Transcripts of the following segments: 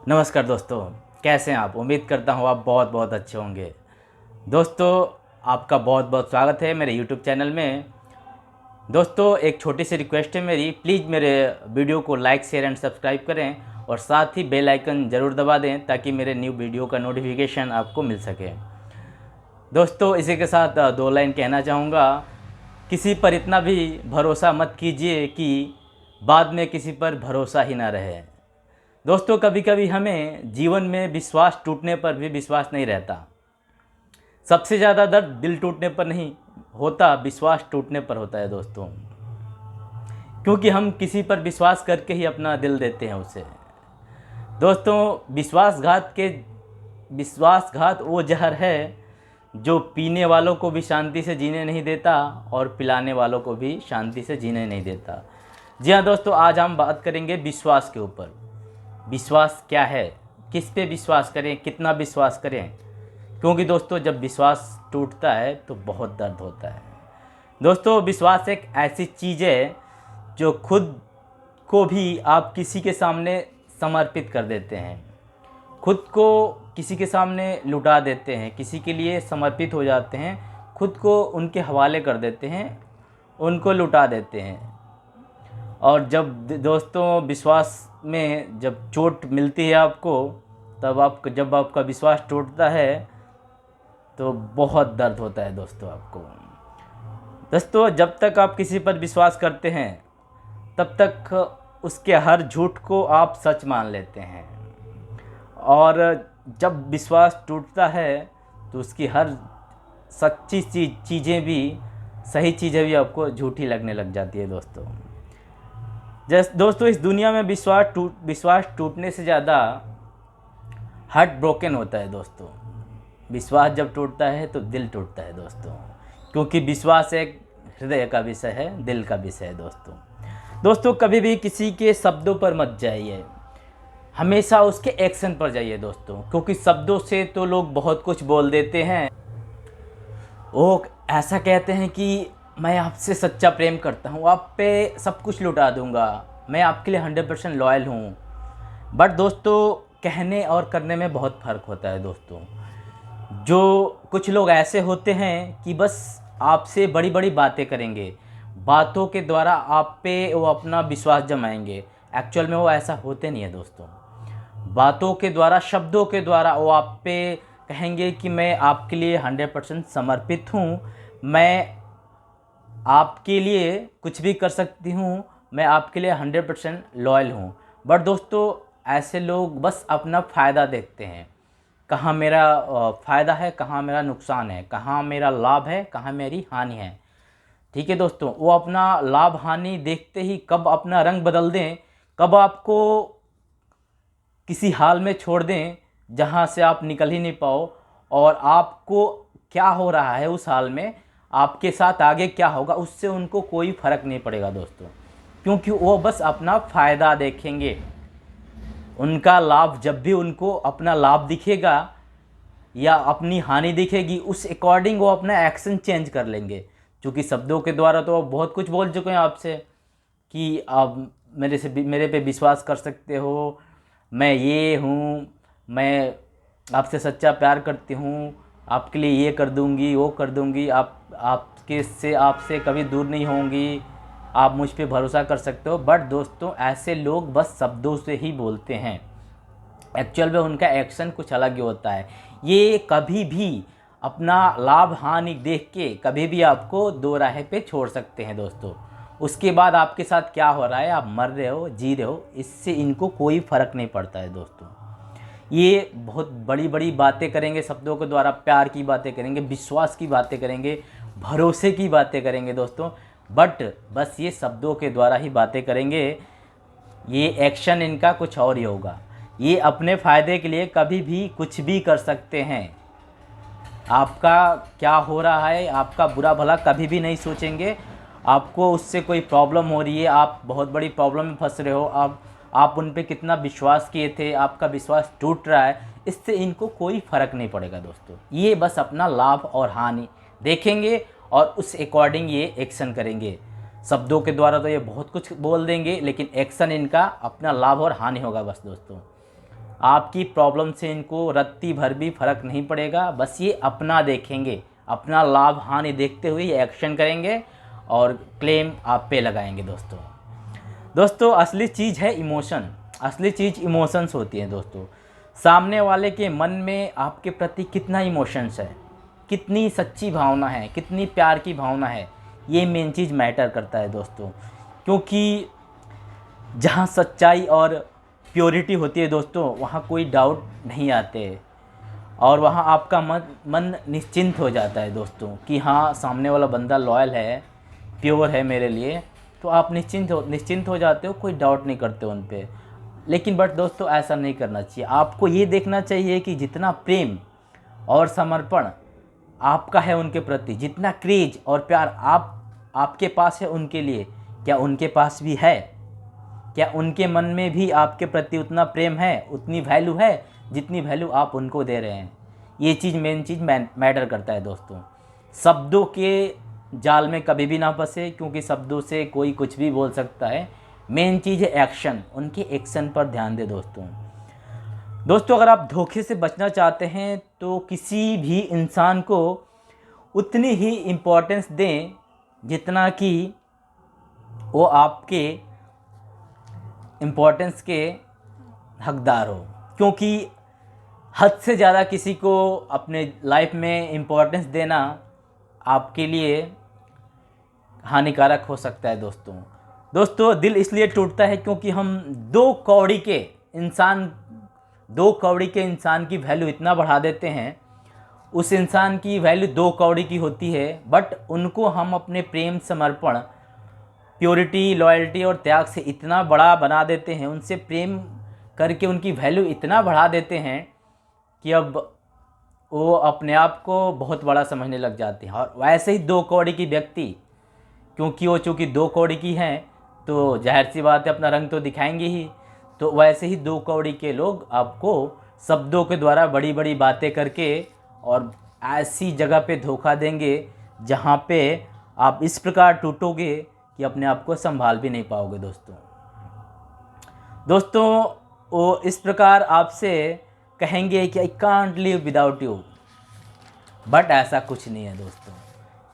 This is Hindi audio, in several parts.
नमस्कार दोस्तों, कैसे हैं आप। उम्मीद करता हूँ आप बहुत बहुत अच्छे होंगे। दोस्तों, आपका बहुत बहुत स्वागत है मेरे YouTube चैनल में। दोस्तों, एक छोटी सी रिक्वेस्ट है मेरी, प्लीज़ मेरे वीडियो को लाइक शेयर एंड सब्सक्राइब करें और साथ ही बेल आइकन ज़रूर दबा दें ताकि मेरे न्यू वीडियो का नोटिफिकेशन आपको मिल सके। दोस्तों, इसी के साथ दो लाइन कहना चाहूँगा। किसी पर इतना भी भरोसा मत कीजिए कि बाद में किसी पर भरोसा ही ना रहे। दोस्तों, कभी कभी हमें जीवन में विश्वास टूटने पर भी विश्वास नहीं रहता। सबसे ज़्यादा दर्द दिल टूटने पर नहीं होता, विश्वास टूटने पर होता है दोस्तों। क्योंकि हम किसी पर विश्वास करके ही अपना दिल देते हैं उसे। दोस्तों, विश्वासघात वो जहर है जो पीने वालों को भी शांति से जीने नहीं देता और पिलाने वालों को भी शांति से जीने नहीं देता। जी हाँ दोस्तों, आज हम बात करेंगे विश्वास के ऊपर। विश्वास क्या है, किस पे विश्वास करें, कितना विश्वास करें। क्योंकि दोस्तों, जब विश्वास टूटता है तो बहुत दर्द होता है। दोस्तों, विश्वास एक ऐसी चीज़ है जो खुद को भी आप किसी के सामने समर्पित कर देते हैं, खुद को किसी के सामने लुटा देते हैं, किसी के लिए समर्पित हो जाते हैं, खुद को उनके हवाले कर देते हैं, उनको लुटा देते हैं। और दोस्तों, विश्वास में जब चोट मिलती है आपको, जब आपका विश्वास टूटता है तो बहुत दर्द होता है दोस्तों आपको। दोस्तों, जब तक आप किसी पर विश्वास करते हैं तब तक उसके हर झूठ को आप सच मान लेते हैं, और जब विश्वास टूटता है तो उसकी हर सच्ची चीज़ें भी, सही चीज़ें भी आपको झूठी लगने लग जाती है दोस्तों। दोस्तों, इस दुनिया में विश्वास टूटने से ज़्यादा हार्ट ब्रोकन होता है दोस्तों। विश्वास जब टूटता है तो दिल टूटता है दोस्तों, क्योंकि विश्वास एक हृदय का विषय है, दिल का विषय है दोस्तों। कभी भी किसी के शब्दों पर मत जाइए, हमेशा उसके एक्शन पर जाइए दोस्तों। क्योंकि शब्दों से तो लोग बहुत कुछ बोल देते हैं। वो ऐसा कहते हैं कि मैं आपसे सच्चा प्रेम करता हूँ, आप पे सब कुछ लुटा दूँगा, मैं आपके लिए 100% लॉयल हूँ। बट दोस्तों, कहने और करने में बहुत फ़र्क होता है दोस्तों। जो कुछ लोग ऐसे होते हैं कि बस आपसे बड़ी बड़ी बातें करेंगे, बातों के द्वारा आप पे वो अपना विश्वास जमाएंगे। एक्चुअल में वो ऐसा होते नहीं है दोस्तों। बातों के द्वारा, शब्दों के द्वारा वो आप पे कहेंगे कि मैं आपके लिए 100% समर्पित हूँ, मैं आपके लिए कुछ भी कर सकती हूँ, मैं आपके लिए 100% लॉयल हूँ। बट दोस्तों, ऐसे लोग बस अपना फ़ायदा देखते हैं। कहाँ मेरा फ़ायदा है, कहाँ मेरा नुकसान है, कहाँ मेरा लाभ है, कहाँ मेरी हानि है। ठीक है दोस्तों, वो अपना लाभ हानि देखते ही कब अपना रंग बदल दें, कब आपको किसी हाल में छोड़ दें जहाँ से आप निकल ही नहीं पाओ, और आपको क्या हो रहा है उस हाल में, आपके साथ आगे क्या होगा, उससे उनको कोई फ़र्क नहीं पड़ेगा दोस्तों। क्योंकि वो बस अपना फ़ायदा देखेंगे। उनका लाभ, जब भी उनको अपना लाभ दिखेगा या अपनी हानि दिखेगी, उस अकॉर्डिंग वो अपना एक्शन चेंज कर लेंगे। क्योंकि शब्दों के द्वारा तो वो बहुत कुछ बोल चुके हैं आपसे कि आप मेरे पे विश्वास कर सकते हो, मैं ये हूँ, मैं आपसे सच्चा प्यार करती हूँ, आपके लिए ये कर दूँगी, वो कर दूँगी, आपसे कभी दूर नहीं होंगी, आप मुझ पे भरोसा कर सकते हो। बट दोस्तों, ऐसे लोग बस शब्दों से ही बोलते हैं, एक्चुअल में उनका एक्शन कुछ अलग ही होता है। ये कभी भी अपना लाभ हानि देख के कभी भी आपको दो राह पे छोड़ सकते हैं दोस्तों। उसके बाद आपके साथ क्या हो रहा है, आप मर रहे हो, जी रहे हो, इससे इनको कोई फ़र्क नहीं पड़ता है दोस्तों। ये बहुत बड़ी बड़ी बातें करेंगे शब्दों के द्वारा, प्यार की बातें करेंगे, विश्वास की बातें करेंगे, भरोसे की बातें करेंगे दोस्तों। बट बस ये शब्दों के द्वारा ही बातें करेंगे, ये एक्शन इनका कुछ और ही होगा। ये अपने फ़ायदे के लिए कभी भी कुछ भी कर सकते हैं। आपका क्या हो रहा है, आपका बुरा भला कभी भी नहीं सोचेंगे। आपको उससे कोई प्रॉब्लम हो रही है, आप बहुत बड़ी प्रॉब्लम में फंस रहे हो, आप उन पे कितना विश्वास किए थे, आपका विश्वास टूट रहा है, इससे इनको कोई फ़र्क नहीं पड़ेगा दोस्तों। ये बस अपना लाभ और हानि देखेंगे और उस अकॉर्डिंग ये एक्शन करेंगे। शब्दों के द्वारा तो ये बहुत कुछ बोल देंगे, लेकिन एक्शन इनका अपना लाभ और हानि होगा बस दोस्तों। आपकी प्रॉब्लम से इनको रत्ती भर भी फ़र्क नहीं पड़ेगा। बस ये अपना देखेंगे, अपना लाभ हानि देखते हुए ये एक्शन करेंगे और क्लेम आप पे लगाएंगे। दोस्तों असली चीज़ है इमोशन, असली चीज़ इमोशंस होती हैं दोस्तों। सामने वाले के मन में आपके प्रति कितना इमोशंस है, कितनी सच्ची भावना है, कितनी प्यार की भावना है, ये मेन चीज़ मैटर करता है दोस्तों। क्योंकि जहाँ सच्चाई और प्योरिटी होती है दोस्तों, वहाँ कोई डाउट नहीं आते और वहाँ आपका मन निश्चिंत हो जाता है दोस्तों कि हाँ सामने वाला बंदा लॉयल है, प्योर है मेरे लिए, तो आप निश्चिंत हो जाते हो, कोई डाउट नहीं करते उन पे। लेकिन बट दोस्तों ऐसा नहीं करना चाहिए। आपको ये देखना चाहिए कि जितना प्रेम और समर्पण आपका है उनके प्रति, जितना क्रेज और प्यार आपके पास है उनके लिए, क्या उनके पास भी है? क्या उनके मन में भी आपके प्रति उतना प्रेम है, उतनी वैल्यू है जितनी वैल्यू आप उनको दे रहे हैं? ये चीज़ मेन चीज़ मैटर करता है दोस्तों। शब्दों के जाल में कभी भी ना फंसे, क्योंकि शब्दों से कोई कुछ भी बोल सकता है। मेन चीज़ है एक्शन, उनके एक्शन पर ध्यान दें दोस्तों। अगर आप धोखे से बचना चाहते हैं तो किसी भी इंसान को उतनी ही इम्पोर्टेंस दें जितना कि वो आपके इम्पोर्टेंस के हकदार हो। क्योंकि हद से ज़्यादा किसी को अपने लाइफ में इम्पोर्टेंस देना आपके लिए हानिकारक हो सकता है दोस्तों। दिल इसलिए टूटता है क्योंकि हम दो कौड़ी के इंसान की वैल्यू इतना बढ़ा देते हैं। उस इंसान की वैल्यू 2 कौड़ी की होती है, बट उनको हम अपने प्रेम, समर्पण, प्योरिटी, लॉयल्टी और त्याग से इतना बड़ा बना देते हैं, उनसे प्रेम करके उनकी वैल्यू इतना बढ़ा देते हैं कि अब वो अपने आप को बहुत बड़ा समझने लग जाते हैं। और वैसे ही 2 कौड़ी की व्यक्ति, क्योंकि 2 कौड़ी की हैं तो जाहिर सी बात है अपना रंग तो दिखाएंगे ही। तो वैसे ही 2 कौड़ी के लोग आपको शब्दों के द्वारा बड़ी बड़ी बातें करके और ऐसी जगह पे धोखा देंगे जहाँ पे आप इस प्रकार टूटोगे कि अपने आप को संभाल भी नहीं पाओगे दोस्तों। वो इस प्रकार आपसे कहेंगे कि I can't live without you, but ऐसा कुछ नहीं है दोस्तों।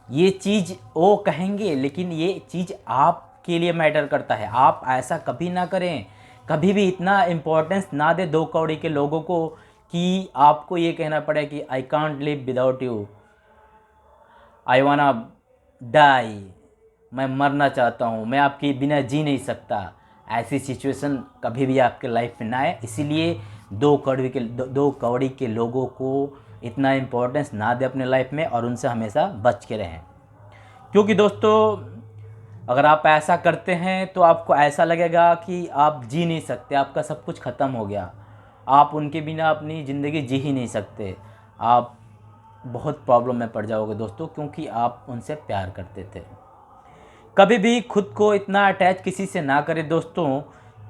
ये चीज़ वो कहेंगे, लेकिन ये चीज़ आपके लिए मैटर करता है। आप ऐसा कभी ना करें, कभी भी इतना इम्पोर्टेंस ना दे 2 कौड़ी के लोगों को कि आपको ये कहना पड़े कि I can't live without you, I wanna die, मैं मरना चाहता हूँ, मैं आपके बिना जी नहीं सकता। ऐसी सिचुएशन कभी भी आपके लाइफ में ना आए। इसीलिए 2 कौड़ी के लोगों को इतना इम्पोर्टेंस ना दे अपने लाइफ में और उनसे हमेशा बच के रहें। क्योंकि दोस्तों अगर आप ऐसा करते हैं तो आपको ऐसा लगेगा कि आप जी नहीं सकते, आपका सब कुछ ख़त्म हो गया, आप उनके बिना अपनी ज़िंदगी जी ही नहीं सकते। आप बहुत प्रॉब्लम में पड़ जाओगे दोस्तों, क्योंकि आप उनसे प्यार करते थे। कभी भी खुद को इतना अटैच किसी से ना करें दोस्तों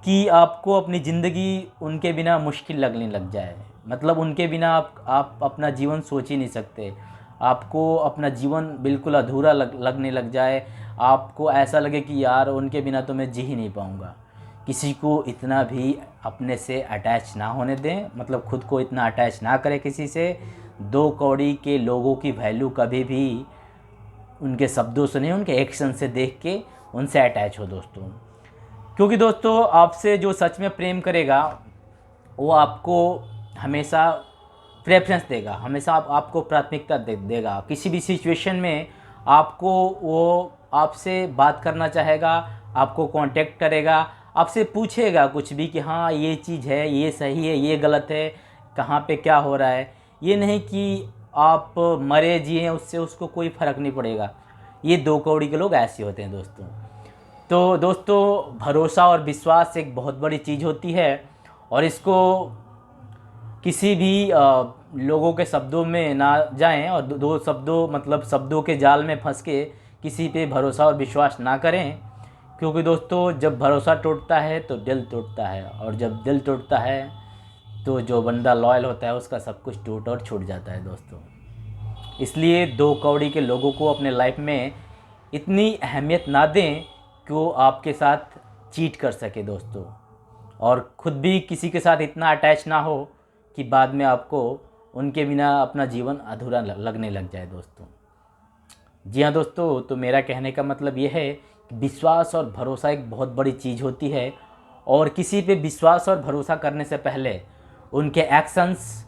कि आपको अपनी ज़िंदगी उनके बिना मुश्किल लगने लग जाए। मतलब उनके बिना आप अपना जीवन सोच ही नहीं सकते, आपको अपना जीवन बिल्कुल अधूरा लगने लग जाए। आपको ऐसा लगे कि यार उनके बिना तो मैं जी ही नहीं पाऊँगा। किसी को इतना भी अपने से अटैच ना होने दें, मतलब खुद को इतना अटैच ना करें किसी से। 2 कौड़ी के लोगों की वैल्यू कभी भी उनके शब्दों से नहीं, उनके एक्शन से देख के उनसे अटैच हो दोस्तों। क्योंकि दोस्तों आपसे जो सच में प्रेम करेगा वो आपको हमेशा प्रेफरेंस देगा, हमेशा आपको प्राथमिकता देगा। किसी भी सिचुएशन में आपको वो आपसे बात करना चाहेगा, आपको कांटेक्ट करेगा, आपसे पूछेगा कुछ भी कि हाँ ये चीज़ है, ये सही है, ये गलत है, कहाँ पे क्या हो रहा है। ये नहीं कि आप मरे जिए उससे उसको कोई फ़र्क नहीं पड़ेगा। ये 2 कौड़ी के लोग ऐसे होते हैं दोस्तों। तो दोस्तों भरोसा और विश्वास एक बहुत बड़ी चीज़ होती है और इसको किसी भी लोगों के शब्दों में ना जाएं और दो शब्दों के जाल में फंस के किसी पे भरोसा और विश्वास ना करें। क्योंकि दोस्तों जब भरोसा टूटता है तो दिल टूटता है, और जब दिल टूटता है तो जो बंदा लॉयल होता है उसका सब कुछ टूट और छूट जाता है दोस्तों। इसलिए 2 कौड़ी के लोगों को अपने लाइफ में इतनी अहमियत ना दें कि वो आपके साथ चीट कर सके दोस्तों। और ख़ुद भी किसी के साथ इतना अटैच ना हो कि बाद में आपको उनके बिना अपना जीवन अधूरा लगने लग जाए दोस्तों। जी हाँ दोस्तों, तो मेरा कहने का मतलब ये है कि विश्वास और भरोसा एक बहुत बड़ी चीज़ होती है, और किसी पे विश्वास और भरोसा करने से पहले उनके एक्शंस,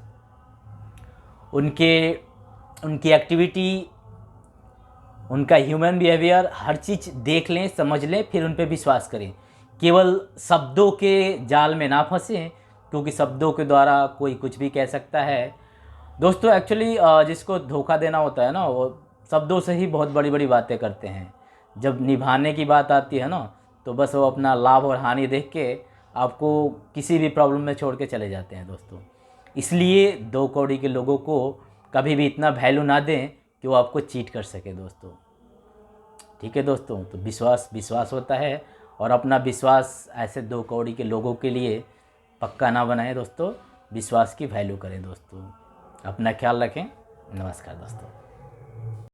उनकी एक्टिविटी, उनका ह्यूमन बिहेवियर, हर चीज़ देख लें, समझ लें, फिर उन पे विश्वास करें। केवल शब्दों के जाल में ना फंसें, क्योंकि शब्दों के द्वारा कोई कुछ भी कह सकता है दोस्तों। एक्चुअली जिसको धोखा देना होता है ना, वो शब्दों से ही बहुत बड़ी बड़ी बातें करते हैं। जब निभाने की बात आती है ना, तो बस वो अपना लाभ और हानि देख के आपको किसी भी प्रॉब्लम में छोड़ के चले जाते हैं दोस्तों। इसलिए दो कौड़ी के लोगों को कभी भी इतना वैल्यू ना दें कि वो आपको चीट कर सके दोस्तों। ठीक है दोस्तों, तो विश्वास होता है, और अपना विश्वास ऐसे दो कौड़ी के लोगों के लिए पक्का ना बनाएं दोस्तों। विश्वास की वैल्यू करें दोस्तों। अपना ख्याल रखें। नमस्कार दोस्तों।